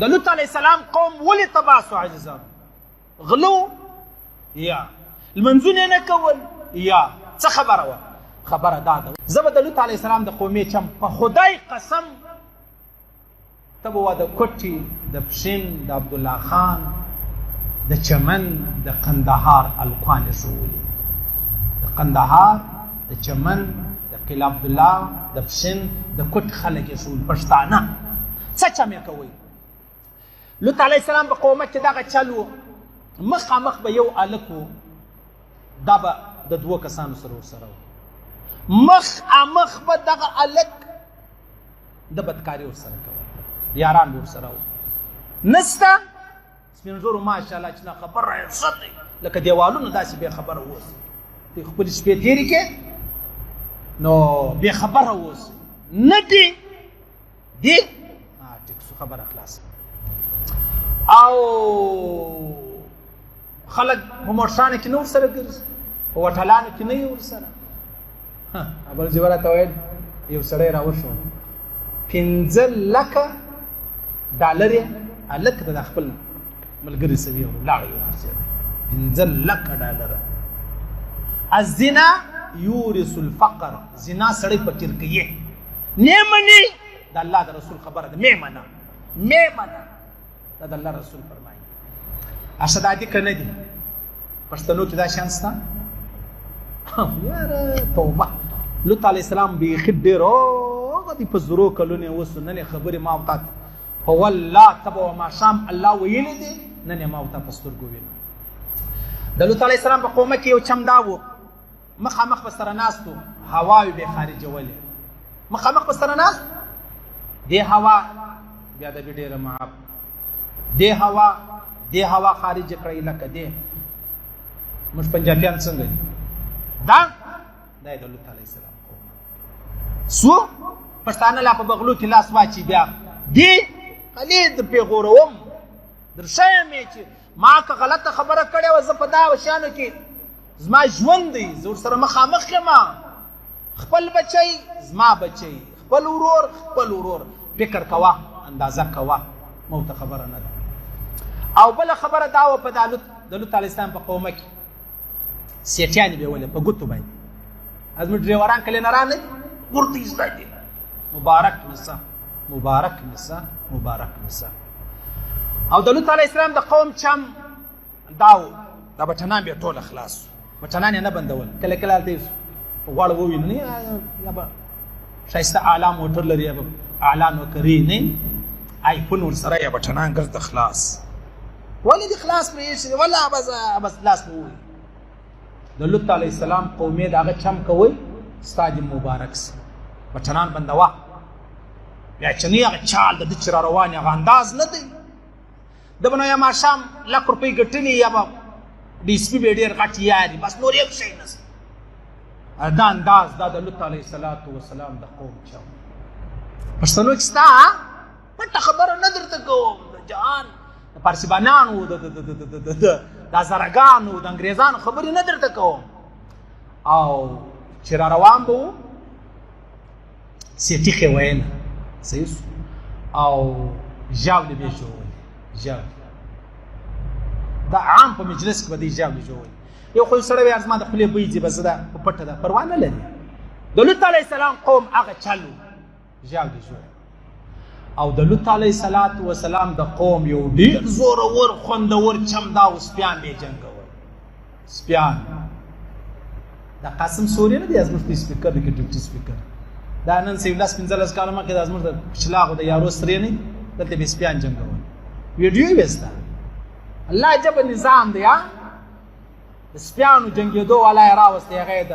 د لوط علیه السلام قوم ولې تباه سو عزیزان؟ غلو یا لمنځونه نه کول یا څه خبره وه؟ خبره دا ده زه به د لوط علیه السلام د قومې چم په خدای قسم ته به وه د کوټي د پشین د عبدالله خان د چمن د قندهار الکوان ښوولي د قندهار د چمن د قلعه عبدالله د پشین د کوټ خلک یې ښوول پښتانه څه چم یې کوئ؟ لوط علیه السلام په قومه کې دغه چل و مخامخ به یو هلک و دا به د دوه کسانو سره ورسره و مخامخ به دغه هلک د بدکاري ورسره کول یاران به ورسره و نسته سپین ږیرو ماشاءالله چې نه خبره یې ښه دی لکه دیوالونه داسې بې خبره اوسئ دوی خپلې شپې تېرې کې نو بې خبره اوسئ نه دي دي ټیک سو خبره خلاصه او خلک په موټرانو کې نه ورسره ګرځي په وټلانو کې نه یې ورسره بل ځای راته ویل یو سړی راوشو 5,00,000 ډالر یې هلک د خپل ملګري سوي ولاړ یو ورسېده 5,00,000 ډالر الزنا یورث الفقر زنا سړی فقیر کوي نه مني د الله د رسول خبره ده مې منه دا د الله رسول فرمایي اشهد دي که نه دي پښتنو کې دا شان شته یاره توبه لوط علیه السلام بیخي ډېر هغه دي په زرو کلونه یې اوس نن یې خبرې ما او تا ته والله ته به ماښام الله ویلي دي نن یې ما او تا په سترګو وینو د لوط علیه السلام په قومه کې یو چم دا و مخامخ به سره ناست و هواوې به یې خارجولې مخامخ به سره ناست دې هوا بیا د بې ډېره معاف دې هوا خارج کړئ لکه دې موږ پنجابیان څنګه دي دا یې د لوط علیه السلام قوم سو پښتانه لا په بغلو کې لاس واچي بیا دې خلې در پېغوروم در ښیم یې چې ما که غلطه خبره کړې وه زه په دا شیانو کې زما ژوند دی زه ورسره مخامخ یم خپل بچی زما بچی خپل ورور فکر کوه اندازه کوه ما ورته خبره نه ده او بله خبره دا وه په د لوط علیه السلام په قومه کې سیټیانې به یې ولې په ګوتو باندې زموږ ډریوران کله نه رانه ورته یې زده دي مبارک نسا او د لوط علیه السلام د قوم چم دا و دا بټنان بیا ټوله خلاص بټنان یې نه بندول کله کله هلته غواړه ووینو نه یا به ښایسته اعلی موټر لري یا به اعلی نوکري نه آیفون ورسره یا بټنان ګرځده خلاص ولې دې خلاص پرې ایښي دي والله بس لاس مې ووایي د لوط علیه السلام قومې د هغه چم کوئ ستا دې مبارک سي بټنان بندوه بیا چې نه هغه چال د ده چې را روان هغه انداز نه دی ده به نو یا ماښام 1,00,000 روپۍ ګټلي یا به ډي سپي به یې ډېر غټ یاري بس نور یو شی نشته دا انداز دا د لوط علیه السلام د قوم چم پښتنو کې ستا پټه خبره نه درته کوم د جهان د پارسیبانانو د ازرګانو د انګریزانو خبرې نه درته کوم او چې را روان به وو سیټیخ یې ویله صحیح سو او ژاولې به یې ژولې دا عام په مجلس کې به دی ژاولې ژولې یو خو یو سړی وایي زما د خولې بوی ځي بس دا په پټه ده پروا نه لري د لوط علیه السلام قوم هغه چل و ژاولې ژولې او د لوط علیه السلام د قوم یو ډېر زورور خوندور چم دا و سپیان به یې جنګول سپیان دا قاسم سوري نه دی زموږ سپیکر دی که ډیپټي سپیکر دا نن 15 کاله مخکې دا زموږ د کچلاغو د یارو سرې نه دلته به سپیان جنګول ویډیو یې ویسته الله عجبه نظام دی د سپیانو جنګېدو والا یې راوستی هغه یې د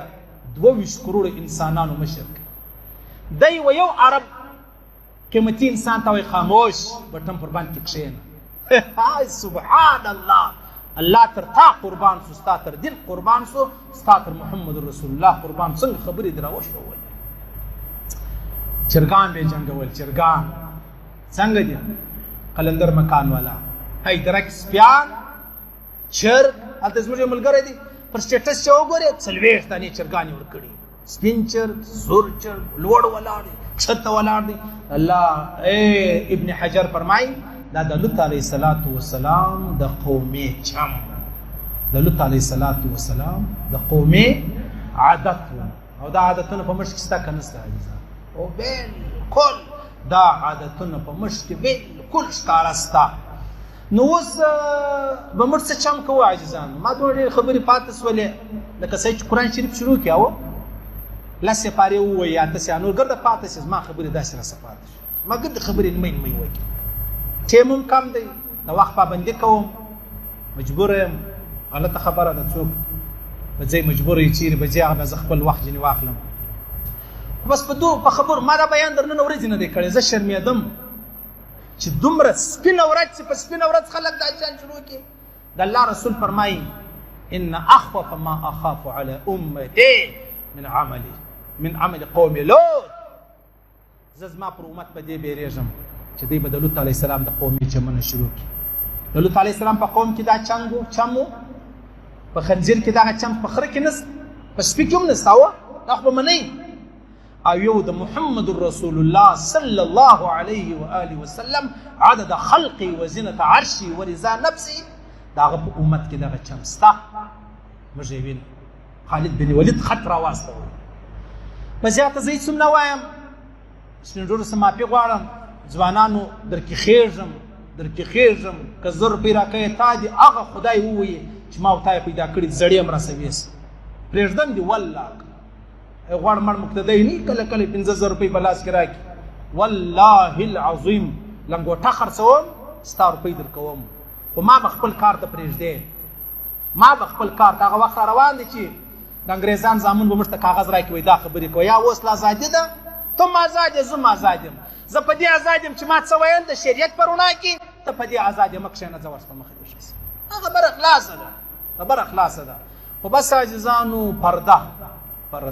22 کروړو انسانانو مشر دی و یو عرب قیمتي انسان ته وایي خاموش بټن پر باندې کښېنه سبحان الله تر تا قربان سو ستا تر دین قربان سو ستا تر محمد رسول الله قربان څنګه خبرې دې راوښولې چرګان به یې جنګول چرګان څنګه دي قلندر مکان والا حیدرک سپیان چرګ هلته زموږ یو ملګری دی پر سټیټس چې وګورې 40 دانې چرګانې ورکړي سپین چرګ سور چرګ لوړ ولاړ دی چھت ولاړ دی الله ابن حجر فرمایي دا د لوط علیه السلام د قومي چم د لوط علیه السلام د قومي عادت او دا عادتونه په مشک ستا که نسته عزیزان او بالکل دا عادتونه په مشک بالکل ښکاره ستا نو اوس به موږ څه چم کوو عزیزان ما دومره ډېرې خبرې پاتې سولې لکه څه چې قرآن شریف شروع کړي او لس سپارې ووایي یا اته نور ګرده پاتې شي زما خبرې داسې راسه پاتې شي ما ګرده خبرې نیمۍ نیمۍ وکړي ټیم هم کم دی د وخت پابندي کوم مجبور یم غلطه خبره ده څوک به ځای مجبور یې چیرې به ځي هغه به زه خپل وخت ځینې واخلم بس په خبرو ما دا بیان در نن ورځې نه دی کړی زه شرمېدم چې دومره سپینه ورځ چې په سپینه ورځ خلک دا جان شروع کړي د الله رسول فرمایي ان اخوف ما اخاف على امتي من عمل قوم لوط زه زما پر امت په دې بیریږم چې دوی به د لوط علیه السلام د قومي چمونه شروع کړي د لوط علیه السلام په قوم کې دا چم و په خنزیر کې دغه چم په خره کې نسته په سپي کې هم نسته او دا خو به منئ او یو د محمد رسول الله صلی الله علیه و آله وسلم عدد خلقی و زینت عرشی و رضا نفسی د هغه په امت کې دغه چم سته موږ یې وینو خالد بن ولید خط راواستوی په زیاته زه هېڅ هم نه وایم سپین ږیرو څه معافي غواړم ځوانانو درکې خېږم که 100 روپۍ راکوې تا دې هغه خدای ووایي چې ما او تا یې پیدا کړي زړې هم رسوي پرېږدم دې والله غوړ مړ مقتدی نه کله کله 15000 روپۍ په لاس کې راکړي والله العظیم لنګوټه خرڅوم ستا روپۍ درکوم خو ما به خپل کار ته پرېږدې ما به خپل کار ته هغه وخت روان دی چې د انګریزان زامن به موږ ته کاغذ راکړي وایي دا خبرې کوه یا اوس لا ازادي ده ته هم ازاد یې زه هم ازاد یم زه په دې ازاد یم چې ما څه ویل د شریعت په رڼا کې ته په دې ازاد یې مه کښېنه ځه ورس په مخه دې ښه خبره خلاصه ده خو بس عزیزانو پرده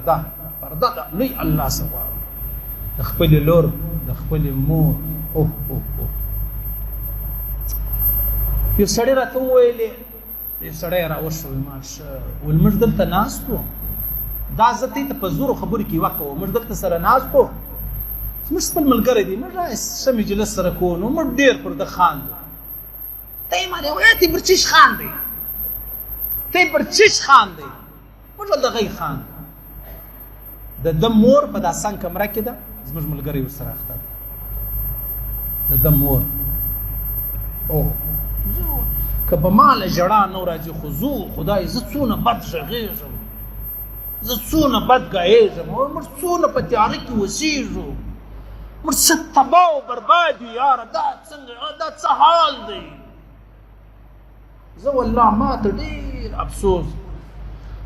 ده لوی الله څه غواړو د خپلې لور د خپلې مور یو سړی راته وویلې یو سړی راوښو ماشه ویل موږ دلته ناست وو دا زه ته په زورو خبرې کې یوه کوو موږ دلته سره ناست وو زموږ خپل ملګری دی موږ ښه مجلس سره کوو نو موږ ډېر پر ده خاندو ته یې ما ته پر چیش خاندئ موږ ول د غی خاندو د ده مور په دا څنګ کمره کې ده زموږ ملګری ورسره اخته ده د ده مور که به ما له ژړا نه راځي خو خدای زه څونه بد غږېږم زه څونه بد ګایېږم موږ څونه په تیاره کې اوسېږو موږ څه تباه او برباد یو یاره دا څه حال دی زه والله ما ته ډېر افسوس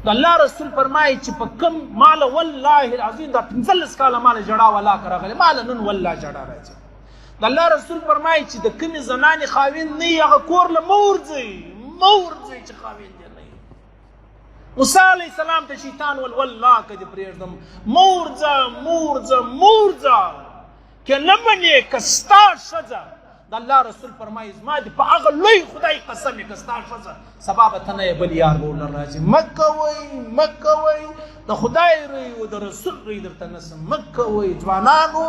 د الله رسول فرمایي چې په کم ماله والله العظیم دا 15 کاله ماله ژړا ولاکه راغلی ماله نن والله ژړا راځي د الله رسول فرمایي چې د کومې زنانې خاوند نه وي هغه کور له مه ورځئ چې خاوند یې نه وي موسی علیه السلام ته شیطان والله که دې پرېږدم مه ورځه که نه منې که ستا ښځه د الله رسول فرمایي زما دې په هغه لوی خدای قسم یې که ستا ښځه سبا به ته نه یې بل یار به ورله راځي مه کوئ د خدای روی و د رسول روی درته نسم مه کوئ ځوانانو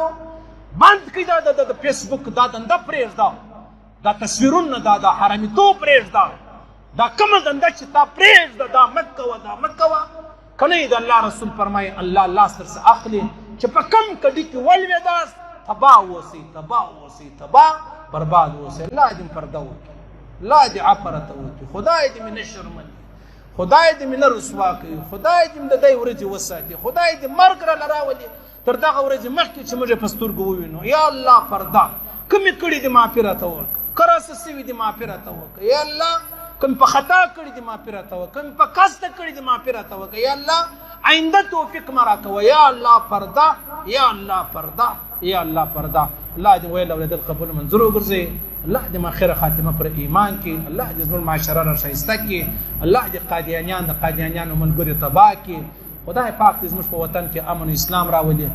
بند کړئ دا د فیسبوک دا دنده پرېږده دا تصویرونه دا حرامیتوب پرېږده دا کومه دنده چې تا پرېږده دا مه کوه که نه د الله رسول فرمایي الله لاس درڅه اخلي چې په کم کډي کې ولوېداست تباه اوسئ برباد اوسئ الله دې پرده وکړي الله دې عفرته وکړي خدای دې مې نه شرموي خدای دې مې نه رسوا کوي خدای دې مې د دې ورځې وساتي خدای دې مرګ راله راولي تر دغه ورځې مخکې چې موږ یې په سترګو ووینو یا الله پرده کومې کړي دې معافي راته وکړه که راسه سوي دې معافي راته وکړه یا الله کوم په خطا کړي دې معافي راته وکړه کوم په قصده کړي دې معافي راته وکړه یا الله آینده توفیق مه راکوه یا الله پرده الله دې ویل اورېدل قبول منظور وګرځوي الله دې ما خیره خاتمه پر ایمان کې الله دې زموږ معاشره را ښایسته کړي الله دې قادیانیانو ملګري تباه کړي خدای پاک دې زموږ په وطن کې امن و اسلام راولي